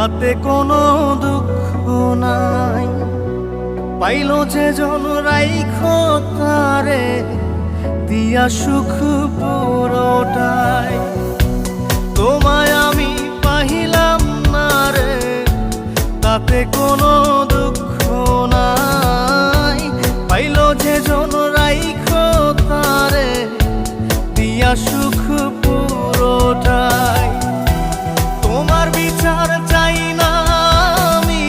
তাতে কোনো দুঃখ নাই। পাইল যে জন রাইখো তারে দিয়া সুখ পুরোটাই। তোমায় আমি পাহিলাম না রে, তাতে কোনো দুঃখ নাই। পাইল যে জন রাইখো তারে দিয়া সুখ পুরোটাই। তোমার বিচার চাই না আমি,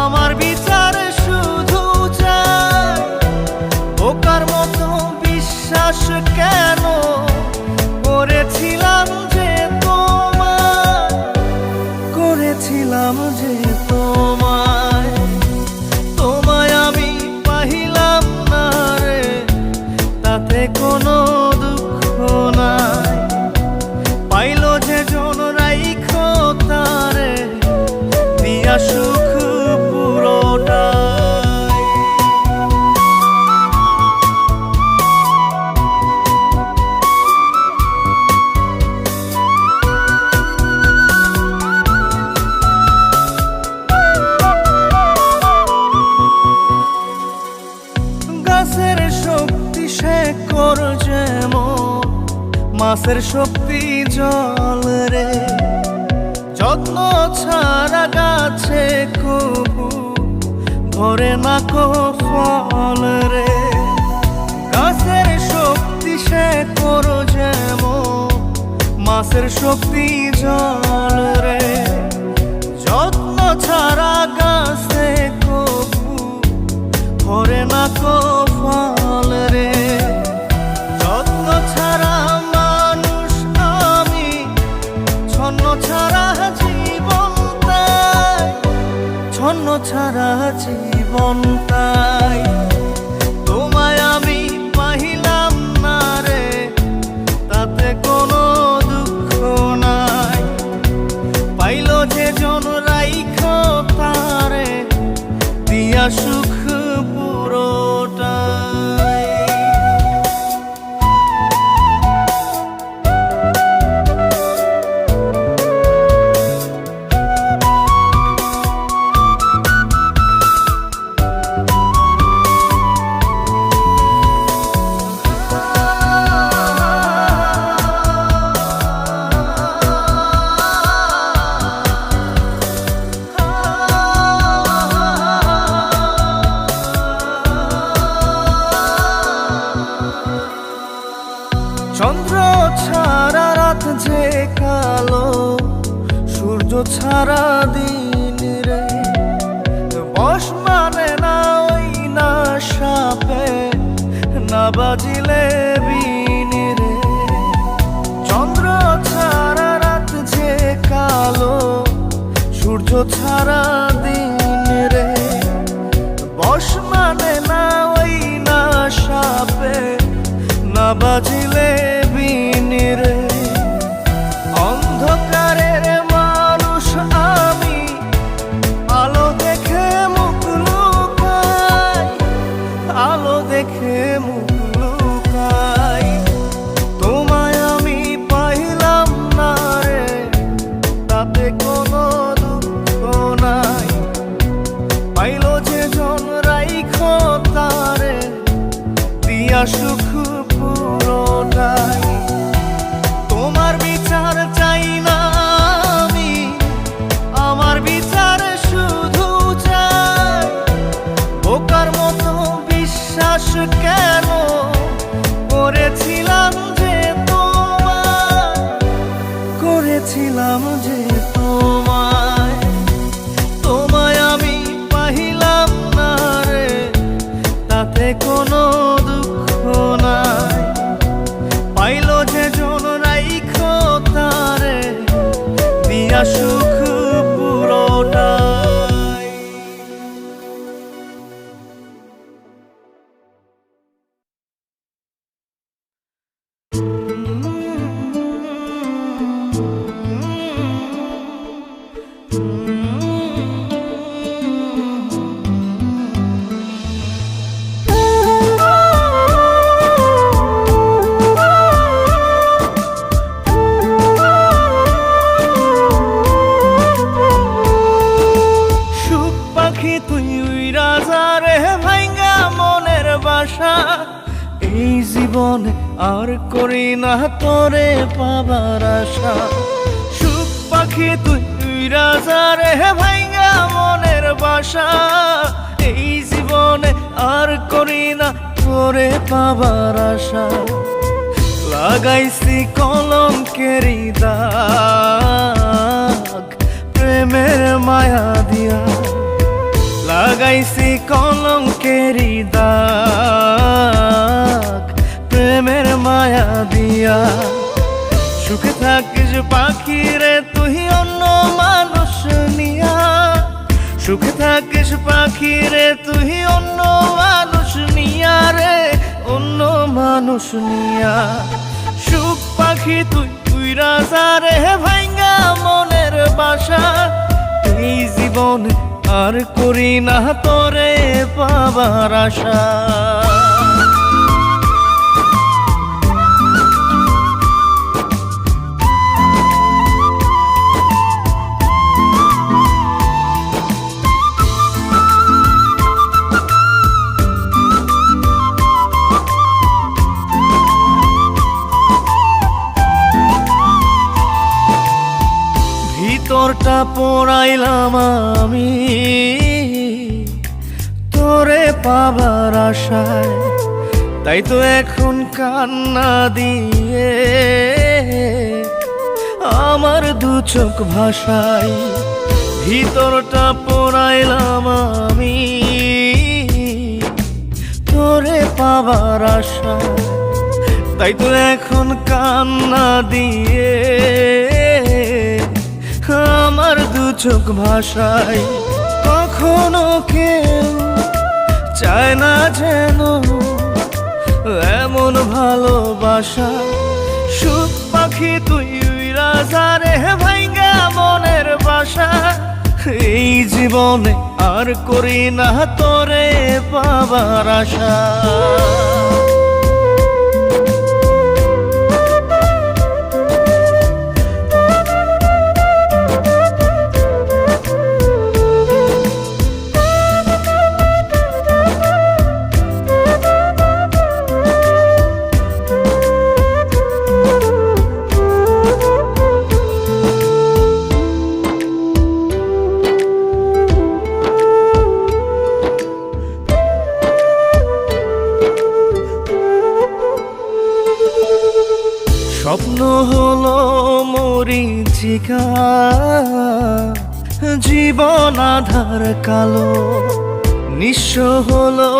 আমার বিচার শুধু চাই। বোকার মতো বিশ্বাস কেন করেছিলাম যে তোমায়, করেছিলাম যে তোমায়। তোমায় আমি পাহিলাম না রে, তাতে কোনো দুঃখ নাই। পাইল যে জন রাইখো তারে দিয়া সুখ পুরোটাই। গাছের শক্তি শেকড় যেমন, মাছের শক্তি জল রে। যত্ন ছাড়া গাছে কবু ধরে না কো ফল রে। গাছের শক্তি শেকড় যেমন, মাছের শক্তি জল রে। যত্ন ছাড়া গাছে কবু ধরে না কো ফল রে। যত্ন ছাড়া মানুষ আমি, ছন্ন ছাড়া জীবন তাই, ছন্ন ছাড়া জীবন তাই। তোমায় আমি পাহিলাম না রে, তাতে কোনো দুঃখ নাই। পাইল যে জন রাইখো তারে দিয়া সুখ পুরোটাই। চন্দ্র ছাড়া রাত যে কালো, সূর্য ছাড়া দিন রে। বশ মানে না ওই না সাপে, না বাজিলে বিন রে। চন্দ্র ছাড়া রাত যে কালো, সূর্য ছাড়া দিন রে। বশ মানে না ওই না সাপে, না বাজিলে বিন রে। অন্ধকারের মানুষ আমি, আলো দেখে মুখ লুকাই, আলো দেখে মুখ লুকাই। তোমায় আমি পাইলাম না রে, তাতে কোনো দুঃখ নাই। পাইল যে জন রাইখো তারে দিয়া সুখ পুরোটাই। তোমার বিচার চাই না আমি, আমার বিচার শুধু চাই। বোকার মতো বিশ্বাস কেন করেছিলাম যে তোমায়, করেছিলাম যে তোমায়। তোমায় আমি পাহিলাম না রে, তাতে কোনো দুঃখ নাই। পাইল যে জন রাইখো তারে দিয়া সুখ পুরোটাই। এই জীবনে আর করি না তোরে পাবার আশা। সুখ পাখি তুই রাজারে ভাইঙ্গা মনের বাসা, এই জীবনে আর করি না তোরে পাবার আশা। লাগাইছি কলঙ্কেরি দাগ প্রেমের মায়া দিয়া, লাগাইছি কলঙ্কেরি দাগ প্রেমের মায়া দিয়া। সুখে থাকিস পাখি রে তুই অন্য মানুষ নিয়া, সুখে থাকিস পাখি রে তুই অন্য মানুষ নিয়া রে, অন্য মানুষ নিয়া। সুখ পাখি তুই রাজা রে ভাইঙ্গা মনের বাসা, এই জীবনে আর করি না তোরে পাবার আশা। ভিতরটা পোড়াইলাম আমি তোরে পাবার আশায়, তাই তো এখন কান্না দিয়ে আমার দু চোখ ভাসাই। ভিতরটা পোড়াইলাম আমি তোরে পাবার আশায়, তাই তো এখন কান্না দিয়ে আমার দু চোখ ভাসাই। কখনো কেউ চায় না যেন এমন ভালোবাসা। সুখ পাখি তুই রাজা রে ভাইঙ্গা মনের বাসা, এই জীবনে আর করি না তোরে পাবার আশা। স্বপ্ন হলো মরীচিকা, জীবন আধার কালো, নিঃস্ব হলো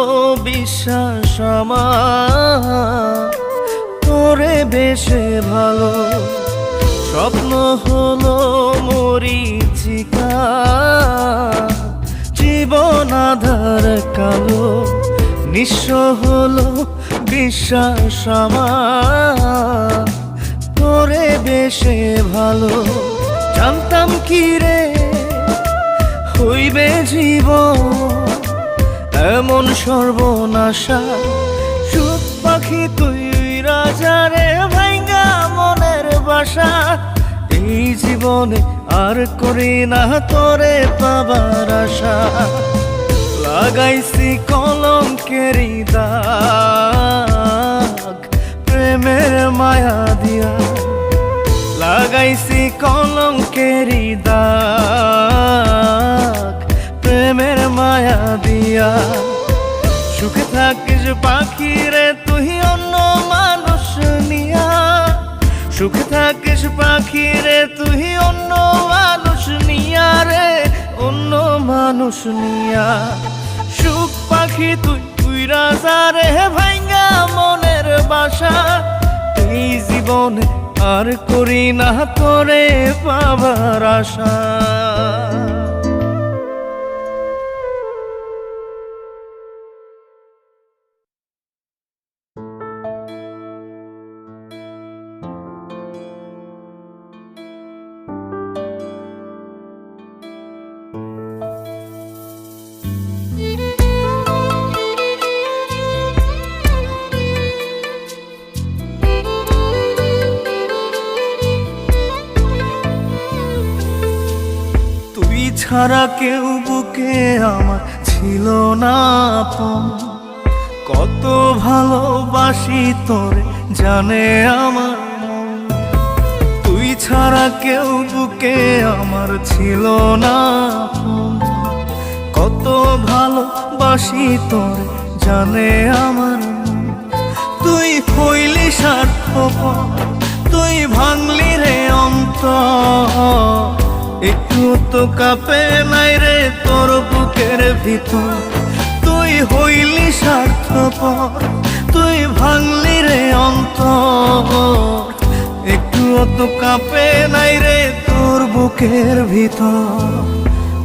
বিশ্বাস আমার তোরে বেশে ভালো। স্বপ্ন হলো মরীচিকা, জীবন আধার কালো, নিঃস্ব হলো বিশ্বাস আমার তোরে বেশে ভালো। জানতাম কি রে হইবে জীবন এমন সর্বনাশা। সুখ পাখি তুই রাজা রে ভাইঙ্গা মনের বাসা, এই জীবনে আর করি না তোরে পাবার আশা। লাগাইছি কলঙ্কেরি দাগ প্রেমের মায়া দিয়া, লাগাইছি কলঙ্কেরি দাগ প্রেমের মায়া দিয়া। সুখে থাকিস পাখি রে তুই অন্য মানুষ নিয়া, সুখে থাকিস পাখি রে তুই অন্য মানুষ নিয়া রে, অন্য মানুষ নিয়া। সুখ পাখি তুই রাজা রে ভাইঙ্গা মনের বাসা, এই জীবনে আর করি না তোরে পাবার আশা। ছাড়া কেউ বুকে আমার ছিল না আপন, কত ভালোবাসি তোরে জানে আমার মন, তুই ছাড়া কেউ বুকে আমার ছিল না আপন। কত ভালোবাসি তোরে জানে আমার মন, তুই হইলি স্বার্থপর, তুই ভাঙলি রে অন্তর। একটু তো কাঁপে নাই রে তোর বুকের ভিতর, তুই হইলি স্বার্থপর, তুই ভাঙলি রে অন্তর। একটু তো কাঁপে নাই রে তোর বুকের ভিতর,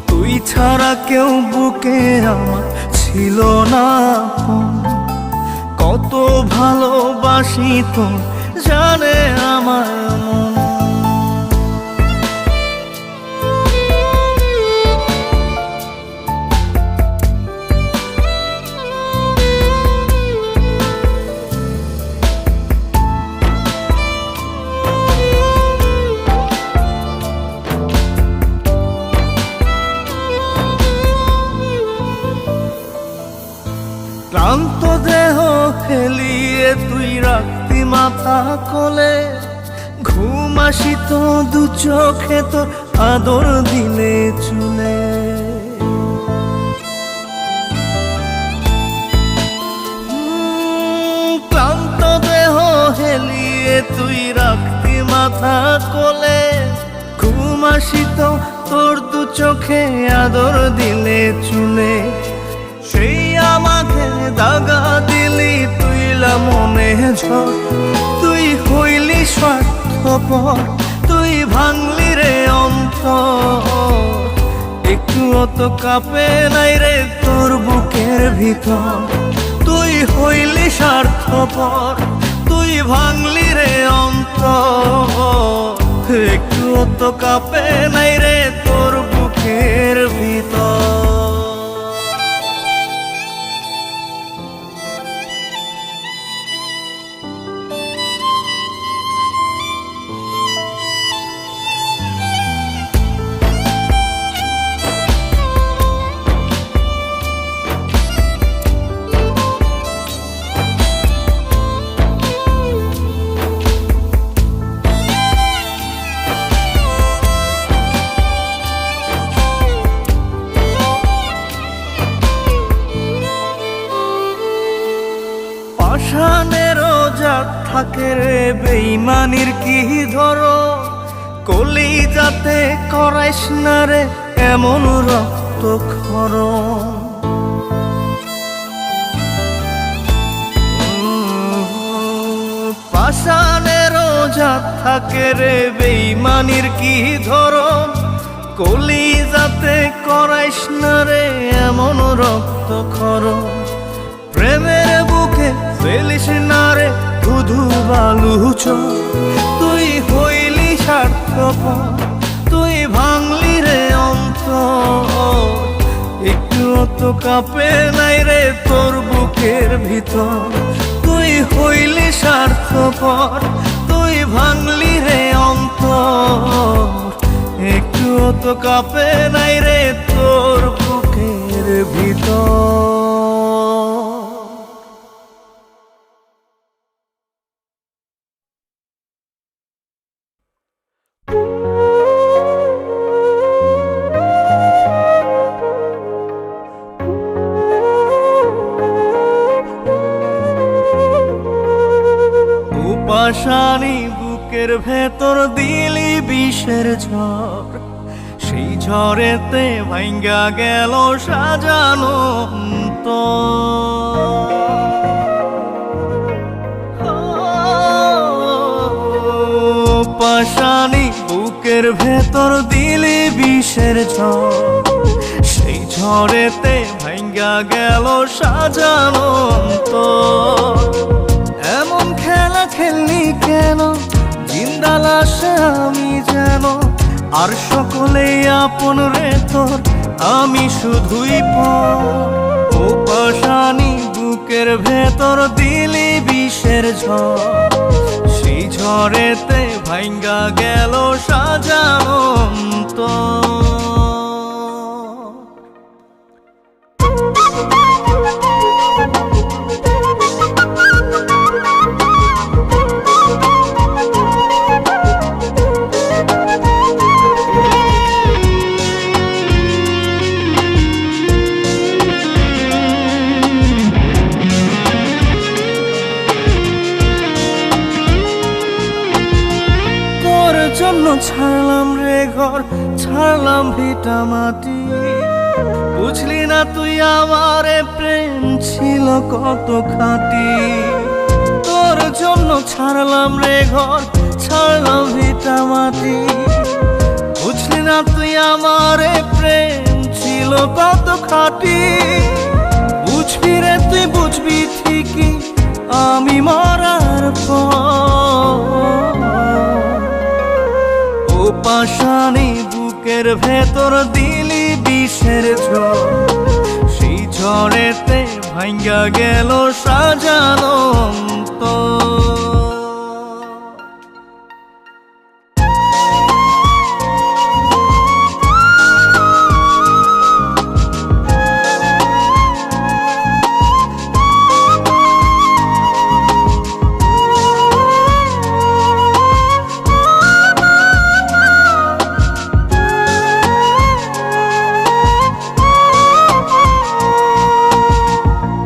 তুই ছাড়া কেউ বুকে আমার ছিল না আপন। কত ভালোবাসি তোর জানে আমার মন। ক্লান্ত দেহ ফেলিয়ে তুই রাখতি মাথা কোলে, ঘুম আসিত দু চোখে তোর আদর দিলে চুলে। ক্লান্ত দেহ হেলিয়ে তুই রাখতি মাথা কোলে, ঘুম আসিত তোর দু চোখে আদর দিলে চুলে। সেই আমাকে দাগা দিলি তুইলা মনে ঝড়, তুই হইলি স্বার্থপর, তুই ভাঙলি রে অন্তর। একটু তো কাঁপে নাই রে তোর বুকের ভিতর, তুই হইলি স্বার্থপর, তুই ভাঙলি রে অন্তর। একটু তো কাঁপে নাই রে তোর বুকের ভিতর। পাষাণেরও জাত থাকে রে বেইমানির কি ধরো, কলি যাতে করাইস না রে এমন রক্তক্ষরণ। পাষাণেরও জাত থাকে রে বেইমানির কি ধরন, কলি যাতে করাইস না রে এমন রক্তক্ষরণ। প্রেমের বুকে ফেলিস না রে ধুধু বালু চোখ, তুই হইলি স্বার্থপর, তুই ভাঙলি রে অন্তর। একটু তো কাঁপে নাই রে তোর বুকের ভিতর, তুই হইলি স্বার্থপর, তুই ভাঙলি রে অন্তর। একটু তো কাঁপে নাই রে তোর বুকের ভিতর। পাষাণী বুকের ভেতর দিলি বিষের ঝড়, সেই ঝড়েতে ভাঙ্গা গেল সাজানো পাষাণী বুকের ভেতর দিলি বিষের ঝড়, সেই ঝড়েতে ভাঙ্গা গেল সাজানো। এমন খেলা খেললি কেন জিন্দা লাশে আমি যেন, আর সকলেই আপন রে তোর আমি শুধুই পর। ও পাষাণী বুকের ভেতর দিলি বিষের ঝড়, সেই ঝড়েতে ভাঙ্গা গেল সাজানো অন্তর। জন্য ছাড়লাম রে ঘর, ছাড়লাম ভিটা মাটি। বুঝলি না তুই আমারে প্রেম ছিল কত খাঁটি। তোর জন্য ছাড়লাম রে ঘর, ছাড়লাম ভিটা মাটি। বুঝলি না তুই আমারে প্রেম ছিল কত খাঁটি। বুঝবি রে তুই বুঝবি ঠিকই আমি মরার পর। ও পাশানি বুকের ভেতর দিলি বিষের ঝড়, সেই ঝড়েতে ভাঙ্গা গেল সাজানো অন্তর।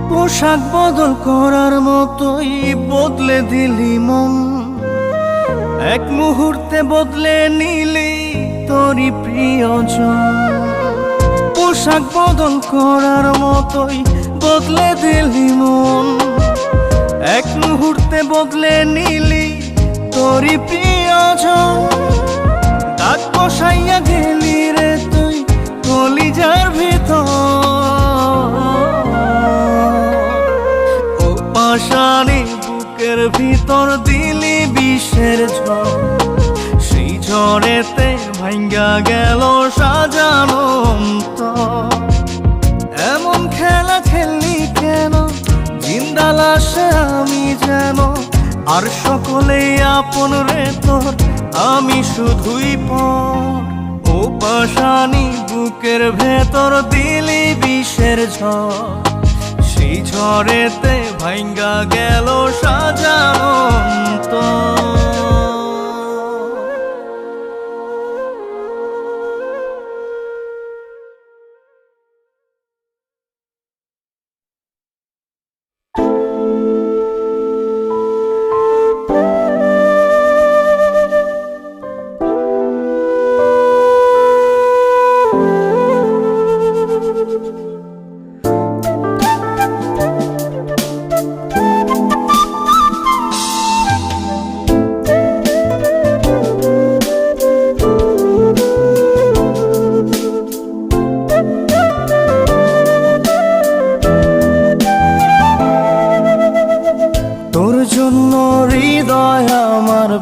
পোশাক বদল করার মতোই বদলে দিলি মন, এক মুহূর্তে বদলে নিলি তোরই প্রিয়জন। পোশাক বদল করার মতোই বদলে দিলি মন, এক মুহূর্তে বদলে নিলি তোরই প্রিয়জন। দাগ বসাইয়া গেলি রে তুই কলিজার ভিতর। পাশানি বুকের ভিতর দিলি বিষের ঝড়, সেই ঝড়েতে ভাঙ্গা গেল সাজানো অন্তর। এমন খেলা খেললি কেন, জিন্দা লাশে আমি যেন, আর সকলেই আপন রে তোর, আমি শুধুই পর। ও পাশানি বুকের ভেতর দিলি বিষের ঝড়, সেই ঝড়েতে ভাঙ্গা গেল সাজানো অন্তর।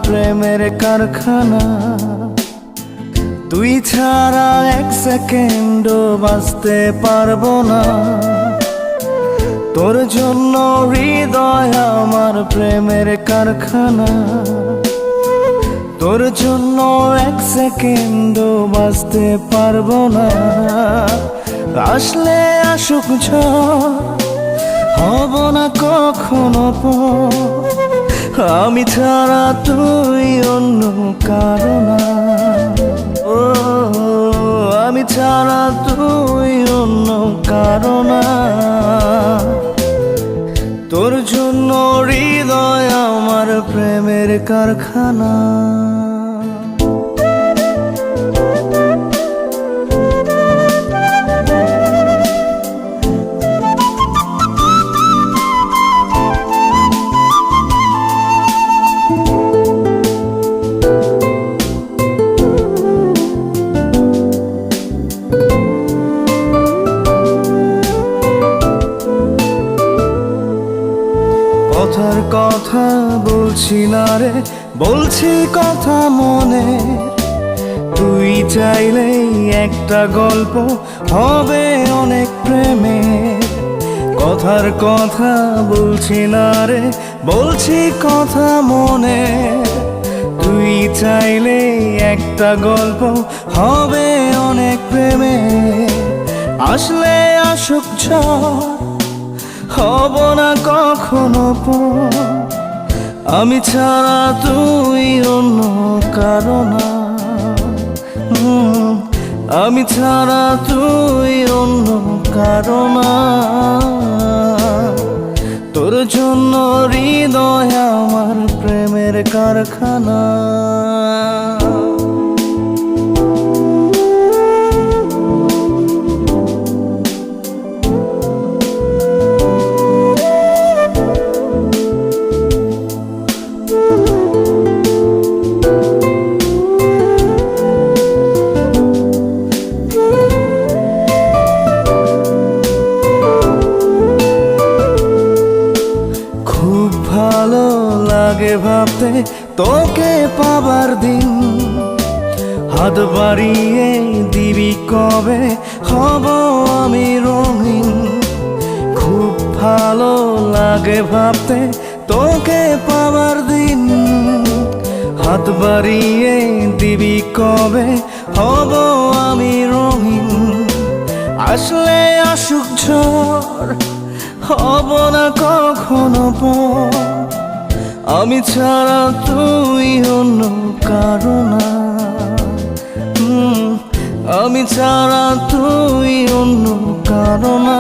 প্রেমের কারখানা, তুই ছাড়া এক সেকেন্ডও বাঁচতে পারবো না। তোর জন্য হৃদয় আমার প্রেমের কারখানা, তোর জন্য এক সেকেন্ডও বাঁচতে পারবো না। আসলে আসুক ঝড়, হব না কখনো পর, আমি ছাড়া তুই অন্য কারো না। ও আমি ছাড়া তুই অন্য কারো না। তোর জন্য হৃদয় আমার প্রেমের কারখানা। কথার কথা বলছি না রে, বলছি কথা মনে। তুই চাইলেই একটা গল্প হবে অনেক প্রেমে। কথার কথা বলছি না রে, বলছি কথা মনে। তুই চাইলেই একটা গল্প হবে অনেক প্রেমে। আসলে আসুক ঝড়, হব না কখনো পর, আমি ছাড়া তুই অন্য কারো না। আমি ছাড়া তুই অন্য কারো না। তোর জন্য হৃদয় আমার প্রেমের কারখানা। ভালো লাগে ভাবতে তোকে পাবার দিন। হাত বাড়িয়ে দিবি কবে হব আমি রঙিন। খুব ভালো লাগে ভাবতে তোকে পাবার দিন। হাত বাড়িয়ে দিবি কবে হব আমি রঙিন। আসলে আসুক ঝড় হব না কখনো পর। আমি ছাড়া তুই অন্য কারো না। আমি ছাড়া তুই অন্য কারো না।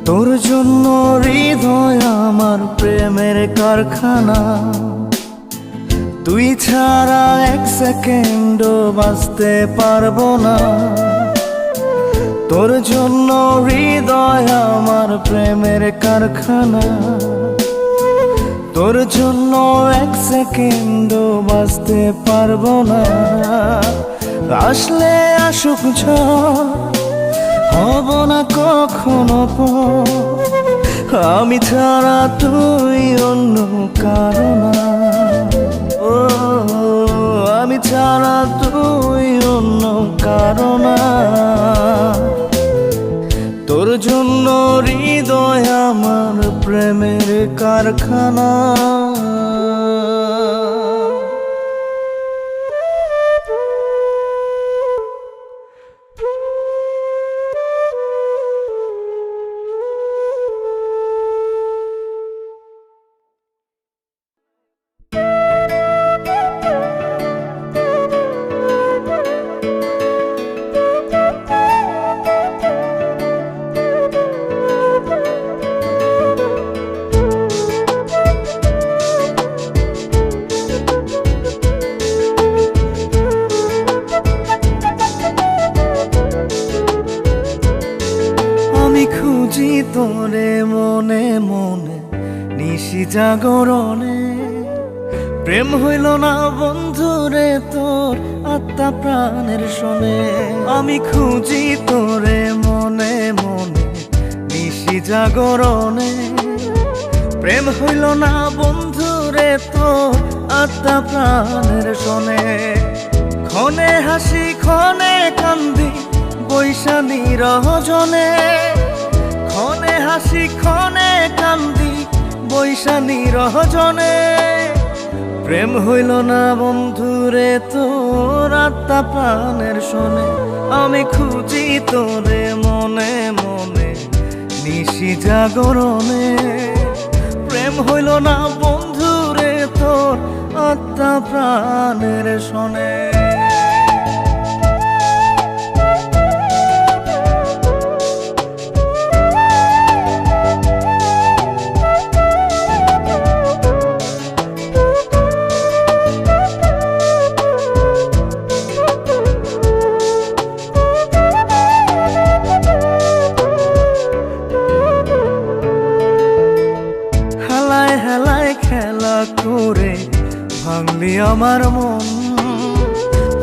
তোর জন্য হৃদয় আমার প্রেমের কারখানা। তুই ছাড়া এক সেকেন্ডও বাঁচতে পারবো না। তোর জন্য হৃদয় আমার প্রেমের কারখানা। তোর জন্য এক সেকেন্ডও বাঁচতে পারবো না। আসলে আসুক ঝড় হব না কখনো পর। আমি ছাড়া তুই অন্য কারো না। ও আমি ছাড়া তুই অন্য কারো না। তোর জন্য হৃদয় আমার প্রেমের কারখানা। খুঁজি তোরে মনে মনে নিশি জাগরণে। প্রেম হইল না বন্ধুরে তোর আত্মা প্রাণের শোনে। আমি খুঁজি তোরে মনে মনে নিশি জাগরণে। প্রেম হইল না বন্ধুরে তোর আত্মা প্রাণের শোনে। ক্ষণে হাসি ক্ষণে কান্দি বৈশানী রহজনে। ক্ষণে হাসি ক্ষণে কান্দি বৈশানী রহজনে। প্রেম হইল না বন্ধুরে তোর আত্মা প্রাণের শোনে। আমি খুঁজি তোরে মনে মনে নিশি জাগরণে। প্রেম হইল না বন্ধুরে তোর আত্মা প্রাণের শোনে। খেলা করে ভাঙলি আমার মন।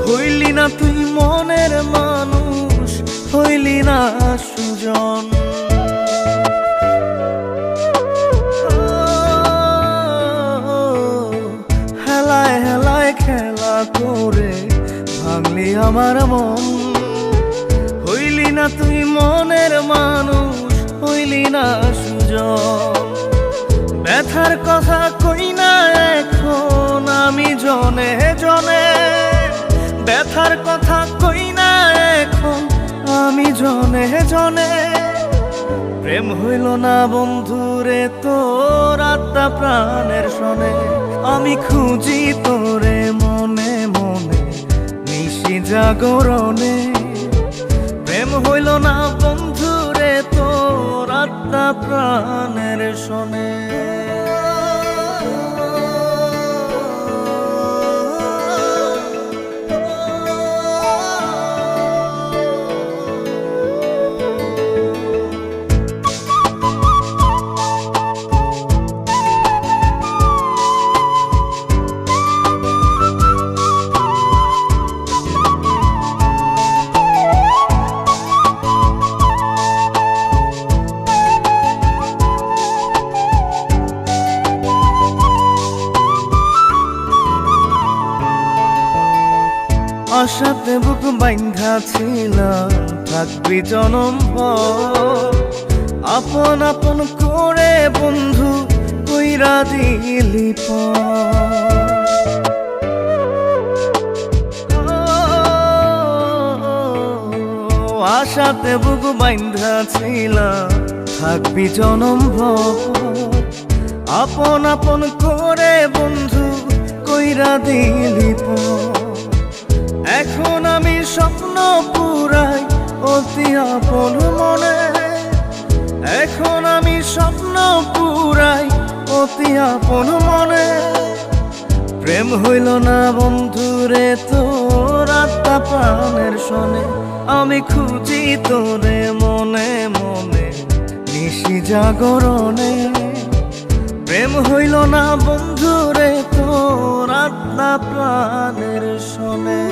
হইলি না তুই মনের মানুষ, হইলি না সুজন। হেলায় হেলায় খেলা করে ভাঙলি আমার মন। হইলি না তুই মনের মানুষ, হইলি না সুজন। ব্যথার কথা কই না এখন আমি জনে জনে। ব্যথার কথা কই না এখন আমি জনে জনে। প্রেম হইল না বন্ধুরে তোর আত্মা প্রাণের শোনে। আমি খুঁজি তোরে মনে মনে নিশি জাগরণে। প্রেম হইল না বন্ধুরে তোর আত্মা প্রাণের শোনে। আশাতে বুক বাইন্ধা ছিলাম থাকবি জনম ভর। আপন আপন করে বন্ধু কইরা দিলি আশাতে বুক বাইন্ধা ছিলাম থাকবি জনম ভর। আপন আপন করে বন্ধু কইরা দিলি এখন আমি স্বপ্ন পুরাই অতি আপন মনে। এখন আমি স্বপ্ন পুরাই অতি আপন মনে। প্রেম হইল না বন্ধুরে তোর আত্মা প্রাণের শোনে। আমি খুঁজি তোরে মনে মনে নিশি জাগরণে। প্রেম হইল না বন্ধুরে তোর আত্মা প্রাণের শোনে।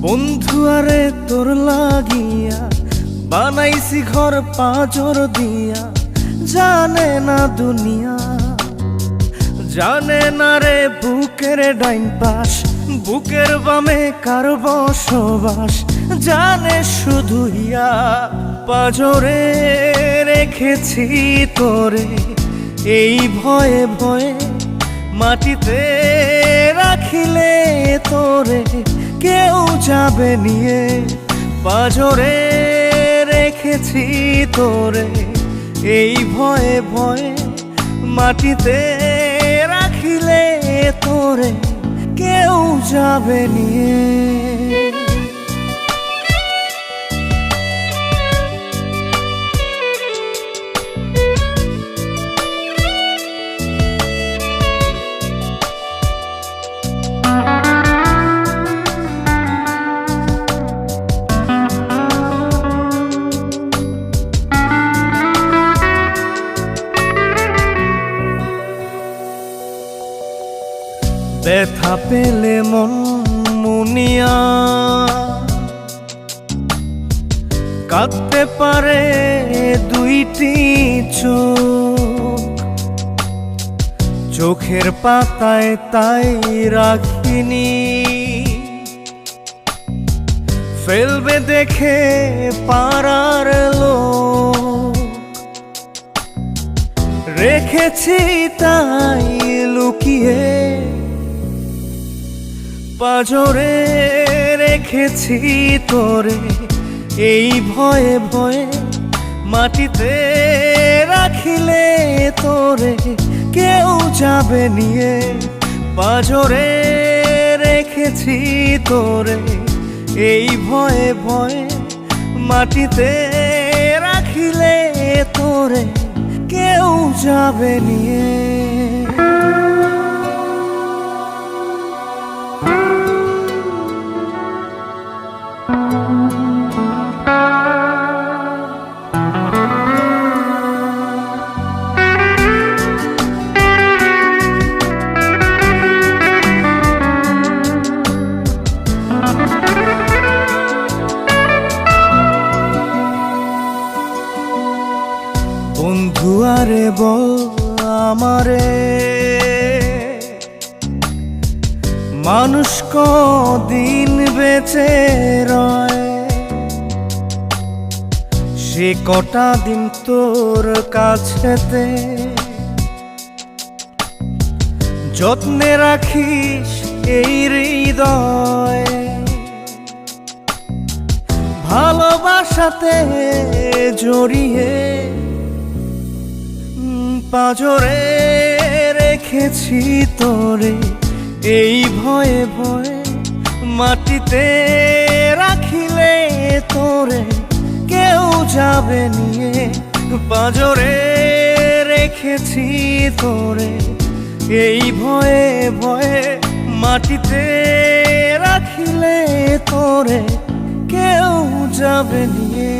বন্ধু আরে তোর লাগিয়া বানাইছি ঘর পাঁজর দিয়া। জানে না দুনিয়া জানে না রে বুকের ডাইন পাশ বুকের বামে কার বসবাস। জানে শুধু ইয়া পাঁজরে রেখেছি তোরে এই ভয়ে ভয়ে। মাটিতে রাখিলে তোরে কেউ যাবে নিয়ে। পাঁজরে রেখেছি তোরে এই ভয়ে ভয়ে। মাটিতে রাখিলে তোরে কেউ যাবে নিয়ে। ব্যথা পেলে মন মুনিয়া কাঁদতে পারে দুইটি চোখ। চোখের পাতায় তাই রাখিনি ফেলবে দেখে পাড়ার লোক। রেখেছি তাই লুকিয়ে পাঁজরে রেখেছি তোরে এই ভয়ে ভয়ে। মাটিতে রাখিলে তোরে কেউ যাবে নিয়ে। পাঁজরে রেখেছি তোরে এই ভয়ে ভয়ে। মাটিতে রাখিলে তোরে কেউ যাবে নিয়ে। বন্ধু আরে বল আমারে মানুষ কদিন বেঁচে রয়। সে কটা দিন তোর কাছেতে যত্নে রাখিস এই হৃদয়। ভালোবাসাতে জড়িয়ে পাঁজরে রেখে রেখেছি তোরে এই ভয়ে ভয়ে মাটিতে রাখিলে তোরে কেউ যাবে নিয়ে পাঁজরে রেখেছি তোরে এই ভয়ে ভয়ে মাটিতে রাখিলে তোরে কেউ যাবে নিয়ে।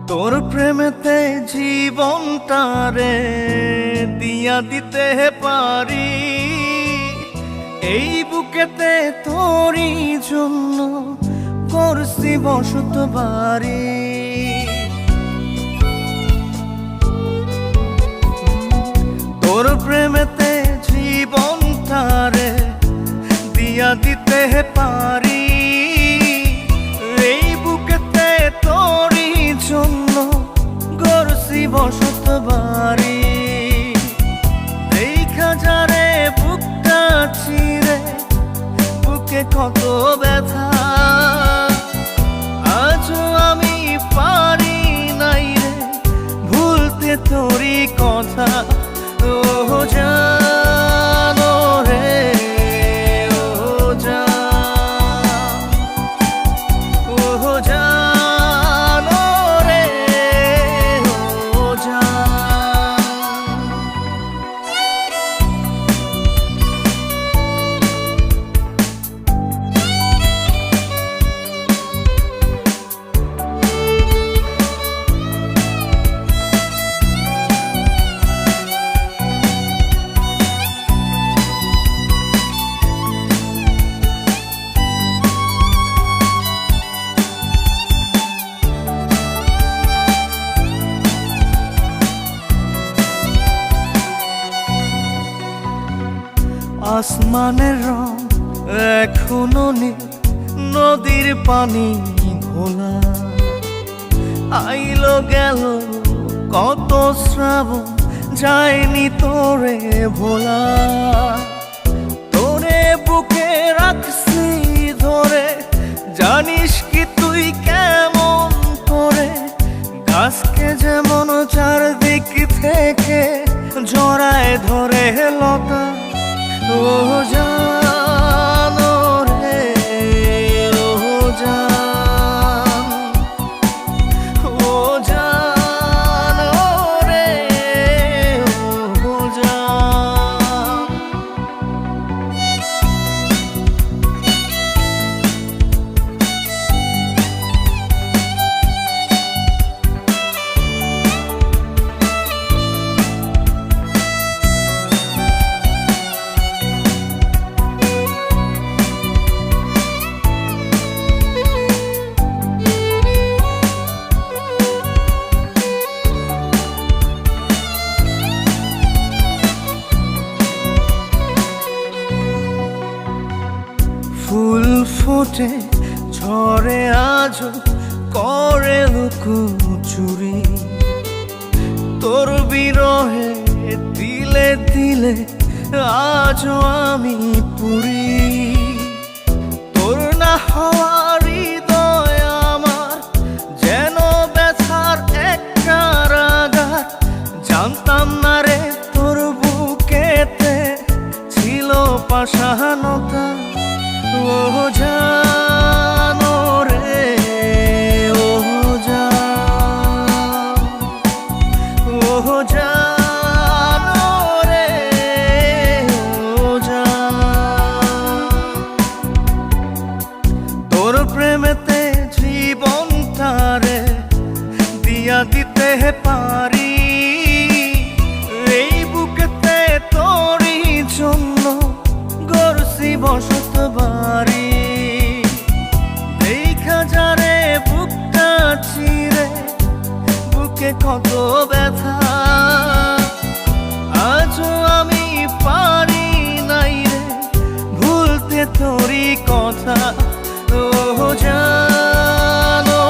তোর প্রেমেতে জীবনটারে দিয়া দিতে পারি এই বুকেতে তোরই জন্য করছি বসত বাড়ি। তোর প্রেমেতে জীবনটারে দিয়া দিতে পারি এই বুকেতে তোরই জন্য গড়ছি বসত বাড়ি। দেখা যারে বুকটা চিরে বুকে কত ব্যথা আজও আমি পারি নাই রে ভুলতে তোরই কথা। ও জানো রে ও জানো রে ও আসমানের রং এখনো নীল নদীর পানি ঘোলা আইলো গেল কত শ্রাবণ যায়নি তোরে ভোলা। তোরে বুকে রাখছি ধরে জানিস কি তুই কেমন করে গাছকে যেমন চারদিক থেকে জড়ায় ধরে লতা। ও জানো রে ও জানো রে ও ফুল ফোটে ঝরে আজ করে লুকোচুরি তোর বিরহে দিলে দিলে আজও আমি পুরি। তোর না হওয়ার হৃদয় আমার যেন ব্যথার এক কারাগার জানতাম না রে তোর বুকেতে ছিল পাষাণতা। ও জানো রে ও জানো রে ও তোর প্রেমেতে জীবনটারে দিয়া দিতে পারি এই বুকেতে তোরই জন্য গড়ছি বসত বাড়ি। দেখা যারে বুকটা চিরে বুকে কত ব্যথা আজও আমি পারি নাই রে ভুলতে তোরই কথা। ও জানো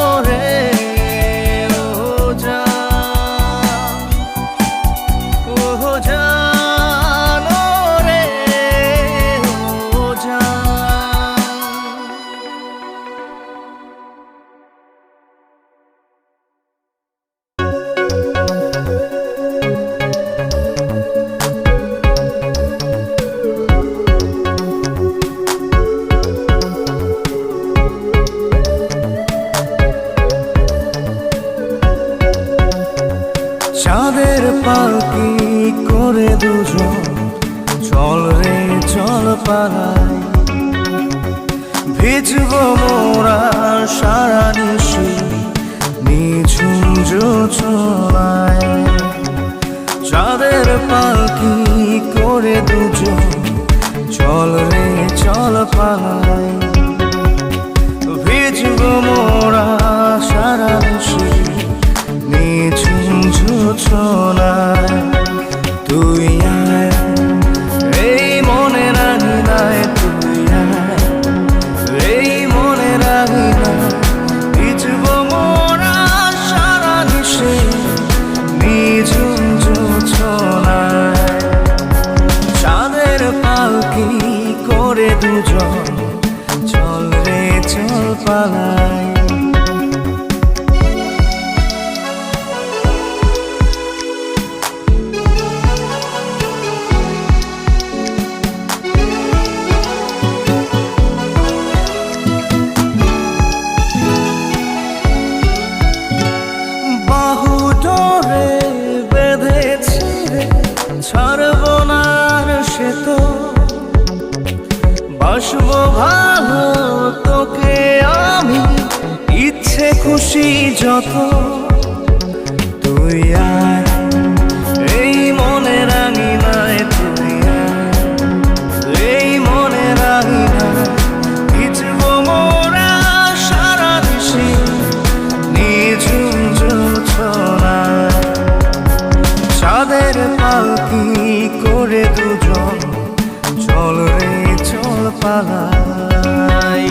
ভিজব মোরা সারা নিশি নিঝুম জোছনায়, চাঁদের পালকি করে দুজন চল রে চল পালাই। ভিজব মোরা সারা নিশি নিঝুম জোছনায়, তুই আয় এই মনে রাখি নাই, তুই আয় এই মনে রাখি নাই। ভিজব মোরা সারা নিশি নিঝুম জোছনায়, চাঁদের পালকি করে দুজন চল রে চল পালাই। বাহু ধরে বেঁধেছি রে ছাড়ব না সে তো, বাসবো ভালো তোকে আমি ইচ্ছে খুশি যত। তুই আয় এই মনে রাঙি নাই, তুই আয় এই মনে রাঙি নাই। ভিজব মোরা সারা নিশি নিঝুম জোছনায়, চাঁদের পালকি করে দুজন চল রে চল পালাই।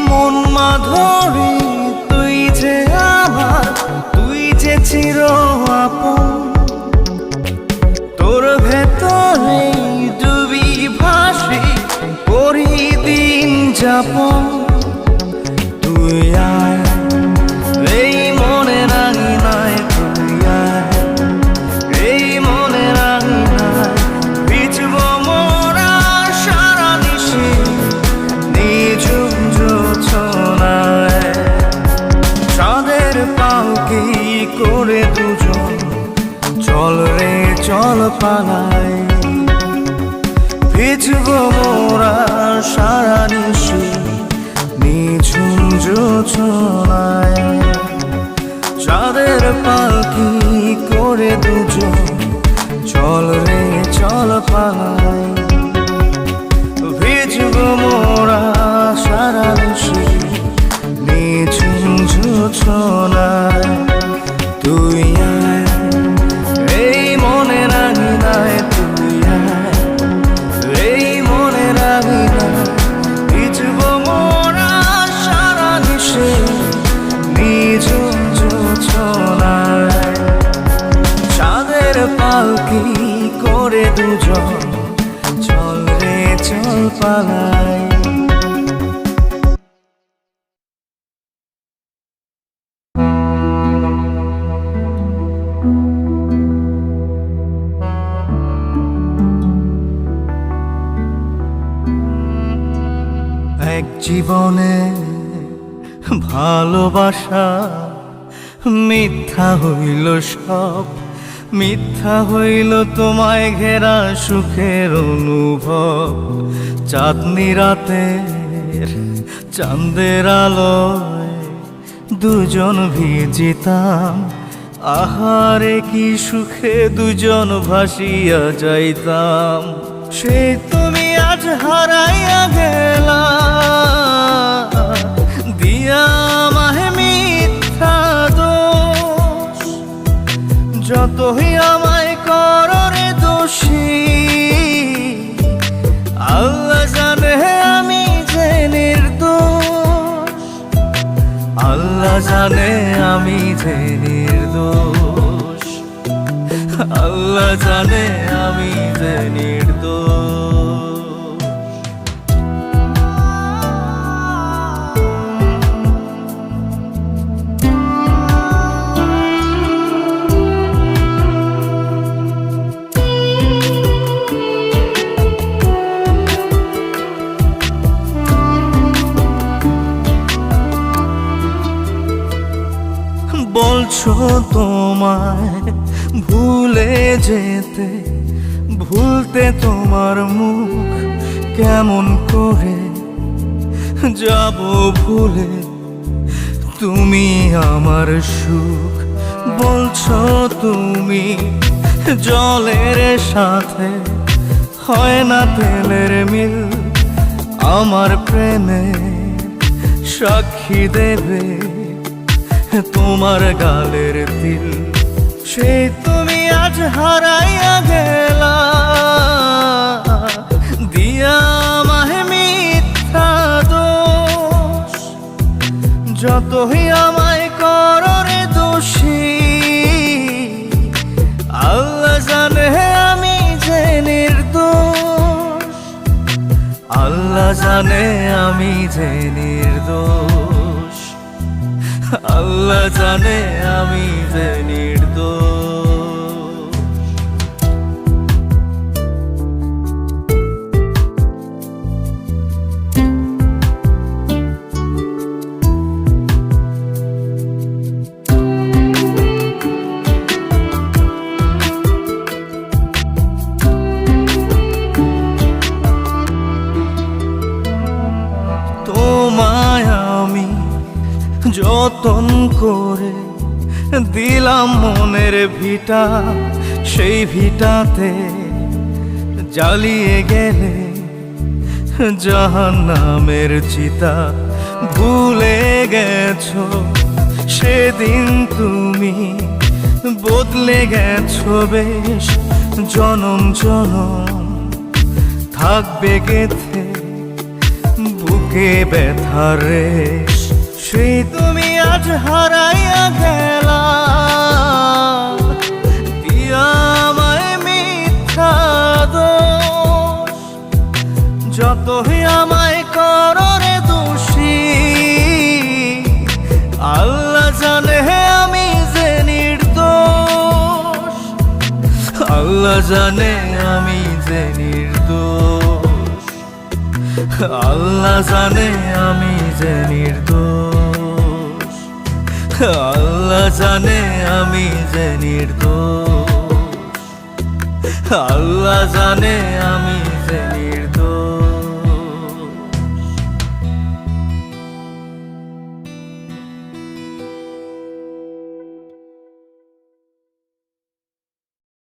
মন মাধুরী তুই যে আমার, তুই যে চির আপন, তোর ভেতরে ডুবি ভাসি করি দিন যাপন। তুই আয় এই মনে রাঙি নাই, তুই আয় এই মনে রাঙি নাই। ভিজব মোরা সারা নিশি নিঝুম জোছনায়, চাঁদের পালকি করে দুজন চল রে চল পালাই। ভিজব মোরা সারা নিশি নিঝুম জোছনায়, চাঁদের পালকি করে দুজন চল রে চল পালাই। ভিজব মোরা সারা নিশি নিঝুম জোছনায়, তুই আয় এই মনে রাঙি নাই, তুই আয় এই মনে রাঙি নাই। ভিজব মোরা সারা নিশি নিঝুম জোছনায়, চাঁদের পালকি করে দুজন চল রে চল পালাই। এক জীবনে ভালোবাসা মিথ্যা হইল সব, মিথ্যা হইল তোমায় ঘেরা সুখের অনুভব। চাঁদনি রাতের চাঁদের আলোয় দুজন ভিজিতাম, আহারে কি সুখে দুজন ভাসিয়া যাইতাম। সে তুমি আজ হারাইয়া গেলা, দিয়া আমায় মিথ্যা দোষ। যতই আমায় করো রে দোষী, আল্লাহ জানে আমি যে নির্দোষ। আল্লাহ জানে আমি যে নির্দোষ, আল্লাহ জানে আমি যে নির্দোষ। বলছো তোমায় ভুলে যেতে, ভুলতে তোমার মুখ কেমন করে যাব ভুলে, তুমি আমার সুখ। বলছো তুমি জলের সাথে হয় না তেলের মিল, আমার প্রেমে সাক্ষী দেবে তোমার গালের তিল। সেই তুমি আজ হারাইয়া গেলা, দিয়া আমায় মিথ্যা দোষ। যতই আমায় করো রে দোষী, আল্লাহ জানে আমি যে নির্দোষ। আল্লাহ জানে আমি যে নির্দোষ। আল্লাহ জানে আমি যে নির্দোষ। তোমায় আমি যতন করে দিলাম মনের ভিটা, সেই ভিটাতে জ্বালিয়ে গেলে জাহান্নামের চিতা। ভুলে গেছো সেদিন তুমি, বদলে গেছো বেশ জনম জনম, থাকবে গেথে বুকে ব্যথার রেশ। সেই তুমি আজ হারাইয়া গেলা, দিয়া আমায় মিথ্যা দোষ। যতই আমায় করো রে দোষী, আল্লাহ জানে আমি যে নির্দোষ। আল্লাহ জানে আমি যে নির্দোষ। আল্লাহ জানে আমি যে নির্দোষ। আল্লাহ জানে আমি যে নির্দোষ। আল্লাহ জানে আমি যে নির্দোষ।